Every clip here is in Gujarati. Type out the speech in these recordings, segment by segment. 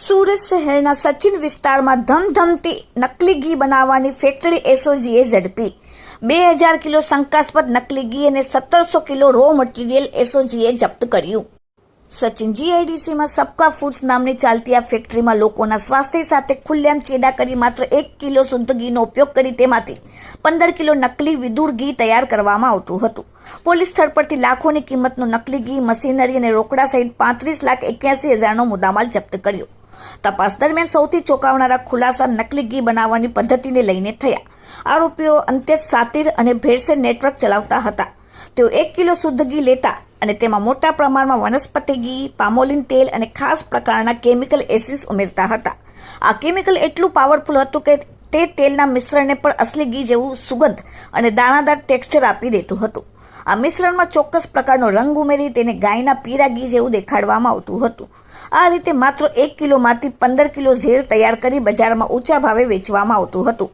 સુરત શહેરના સચિન વિસ્તારમાં ધમધમતી નકલી ઘી બનાવવાની ફેક્ટરી એસઓજીએ ઝડપી 2000 કિલો શંકાસ્પદ નકલી ઘી અને 1700 કિલો રો મટીરીયલ એસઓજીએ જપ્ત કર્યું। સચિન જીઆઈડીસીમાં સબકા ફૂડ્સ નામની ચાલતી આ ફેક્ટરીમાં લોકોના સ્વાસ્થ્ય સાથે ખુલ્લેઆમ ચેડા કરી માત્ર 1 કિલો શુદ્ધ ઘીનો ઉપયોગ કરી તેમાંથી 15 કિલો નકલી વિદુર ઘી તૈયાર કરવામાં આવતું હતું। પોલીસ સ્થળ પરથી લાખોની કિંમતનું નકલી ઘી, મશીનરી અને રોકડા સહિત 35,81,000નો મુદ્દામાલ જપ્ત કર્યો। તપાસ દરમિયાન સૌથી ચોંકાવનારા ખુલાસા નકલી ઘી બનાવવાની પદ્ધતિને લઈને થયા। આરોપીઓ અંતે સાતીર અને ભેળસેળ નેટવર્ક ચલાવતા હતા। તેઓ 1 કિલો શુદ્ધ ઘી લેતા અને તેમાં મોટા પ્રમાણમાં વનસ્પતિ ઘી, પામોલિન તેલ અને ખાસ પ્રકારના કેમિકલ એસિડ્સ ઉમેરતા હતા। આ કેમિકલ એટલું પાવરફુલ હતું કે તે તેલના મિશ્રણને પણ અસલી ઘી જેવું સુગંધ અને દાણાદાર ટેક્સચર આપી દેતું હતું। આ મિશ્રણમાં ચોક્કસ પ્રકારનો રંગ ઉમેરી તેને ગાયના પીરા ઘી જેવું દેખાડવામાં આવતું હતું। આ રીતે માત્ર 1 કિલોમાંથી 15 કિલો ઝેર તૈયાર કરી બજારમાં ઊંચા ભાવે વેચવામાં આવતું હતું।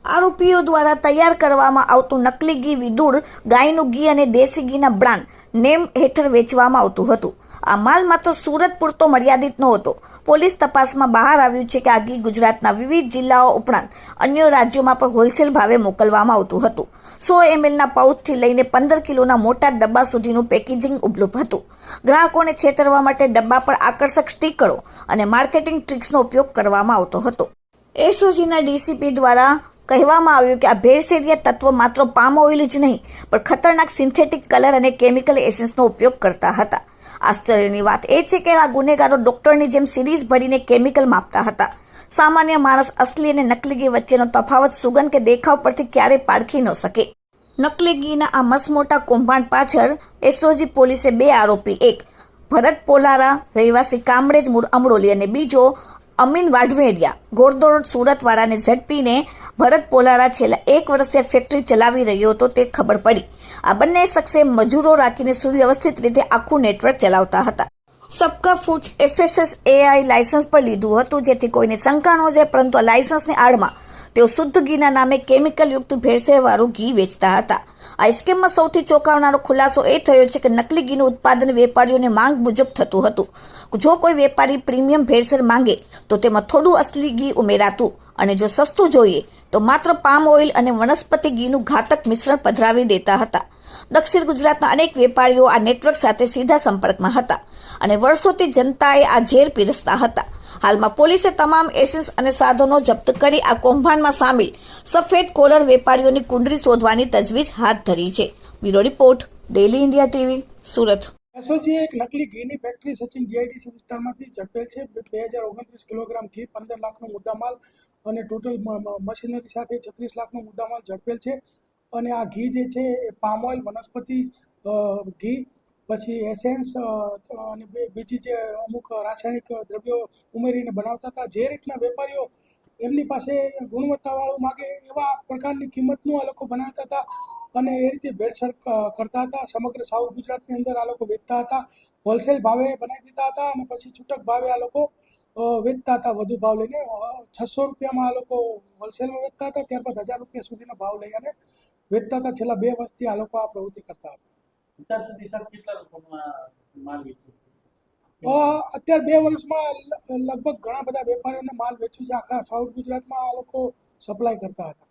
આરોપીઓ દ્વારા તૈયાર કરવામાં આવતું નકલી ઘી વિદુર, ગાયનું ઘી અને દેશી ઘીના બ્રાન્ડ નેમ હેઠળ વેચવામાં આવતું હતું। આ માલ માત્ર સુરત પૂરતો મર્યાદિત નહોતો। પોલીસ તપાસમાં બહાર આવ્યું છે કે આ ઘી ગુજરાતના વિવિધ જિલ્લાઓ ઉપરાંત અન્ય રાજ્યોમાં પણ હોલસેલ ભાવે મોકલવામાં આવતું હતું। 100 mlના પાઉચથી લઈને 15 કિલોના મોટા ડબ્બા સુધીનું પેકેજિંગ ઉપલબ્ધ હતું। ગ્રાહકોને છેતરવા માટે ડબ્બા પર આકર્ષક સ્ટીકરો અને માર્કેટિંગ ટ્રિક્સનો ઉપયોગ કરવામાં આવતો હતો। એસઓજીના ડીસીપી દ્વારા કહેવામાં આવ્યું કે આ ભેળસેળિયા તત્વો માત્ર પામ ઓઇલ જ નહીં પણ ખતરનાક સિન્થેટિક કલર અને કેમિકલ એસેન્સનો ઉપયોગ કરતા હતા। આશ્ચર્યની વાત એ છે કે આ ગુનેગારો ડોક્ટરની જેમ સિરીઝ ભરીને કેમિકલ માપતા હતા। સામાન્ય માણસ અસલી અને નકલી ઘી વચ્ચેનો તફાવત સુગંધ કે દેખાવ પરથી ક્યારેય પારખી ન શકે। નકલી ઘીના આ મસમોટા કૌભાંડ પાછળ એસઓજી પોલીસે 2 આરોપી, એક ભરત પોલારા રહેવાસી કામરેજ મૂળ અમરોલી અને બીજો અમીન વાઢવેરિયા ગોરદોડ સુરતવાળાને ઝડપીને ભરત પોલારા છેલ્લા 1 વર્ષથી ફેક્ટરી ચલાવી રહ્યો હતો તે ખબર પડી। આ બંને શખ્સે મજૂરો રાખીને સુવ્યવસ્થિત રીતે આખું નેટવર્ક ચલાવતા હતા। સબકા ફૂડ્સ FSSAI લાયસન્સ પર લીધું હતું જેથી કોઈને શંકા ન જાય, પરંતુ આ લાયસન્સની આડમાં તેઓ શુદ્ધ ઘીના નામે કેમિકલયુક્ત ભેળસેળવાળું ઘી વેચતા હતા। આ સ્કેમમાં સૌથી ચોંકાવનારો ખુલાસો એ થયો છે કે નકલી ઘીનું ઉત્પાદન વેપારીઓને માંગ મુજબ થતું હતું। જો કોઈ વેપારી પ્રીમિયમ ભેળસેળ માંગે તો તેમાં થોડું અસલી ઘી ઉમેરાતું અને જો સસ્તું જોઈએ તો માત્ર પામ ઓઇલ અને વનસ્પતિ ઘીનું ઘાતક મિશ્રણ પધરાવી દેતા હતા। દક્ષિણ ગુજરાતના અનેક વેપારીઓ આ નેટવર્ક સાથે સીધા સંપર્કમાં હતા અને વર્ષોથી જનતાએ આ ઝેર પીરસતા હતા। હાલમાં પોલીસે તમામ એસેન્સ અને સાધનો જપ્ત કરી આ કૌભાંડમાં સામેલ સફેદ કોલર વેપારીઓની કુંડળી શોધવાની તજવીજ હાથ ધરી છે। Bureau report, daily India TV, Surat. એસઓજીએ એક નકલી ઘીની ફેક્ટરી સચિન જીઆઈડીસી વિસ્તારમાંથી ઝડપેલ છે। 2029 કિલોગ્રામ ઘી, 15 લાખનો મુદ્દામાલ અને ટોટલ મશીનરી સાથે 36 લાખનો મુદ્દામાલ ઝડપેલ છે। અને આ ઘી જે છે એ પામ ઓઇલ, વનસ્પતિ ઘી, પછી એસેન્સ અને બીજી જે અમુક રાસાયણિક દ્રવ્યો ઉમેરીને બનાવતા હતા। જે રીતના વેપારીઓ એમની પાસે ગુણવત્તાવાળું માગે એવા પ્રકારની કિંમતનું આ લોકો બનાવતા હતા અને એ રીતે ભેળસેળ કરતા હતા। સમગ્ર સાઉથ ગુજરાતની અંદર આ લોકો વેચતા હતા। હોલસેલ ભાવે બનાવી દીધા હતા અને પછી છૂટક ભાવે આ લોકો વેચતા હતા। વધુ ભાવ લઈને 600 રૂપિયામાં આ લોકો હોલસેલમાં વેચતા હતા, ત્યારબાદ 1000 રૂપિયા સુધીનો ભાવ લઈ અને વેચતા હતા। છેલ્લા 2 વર્ષથી આ લોકો આ પ્રવૃત્તિ કરતા હતા। અત્યાર સુધી સર કેટલા લોકોમાં માલ વેચ્યો? અત્યારે 2 વર્ષમાં લગભગ ઘણા બધા વેપારીઓને માલ વેચ્યું છે। આખા સાઉથ ગુજરાતમાં આ લોકો સપ્લાય કરતા હતા।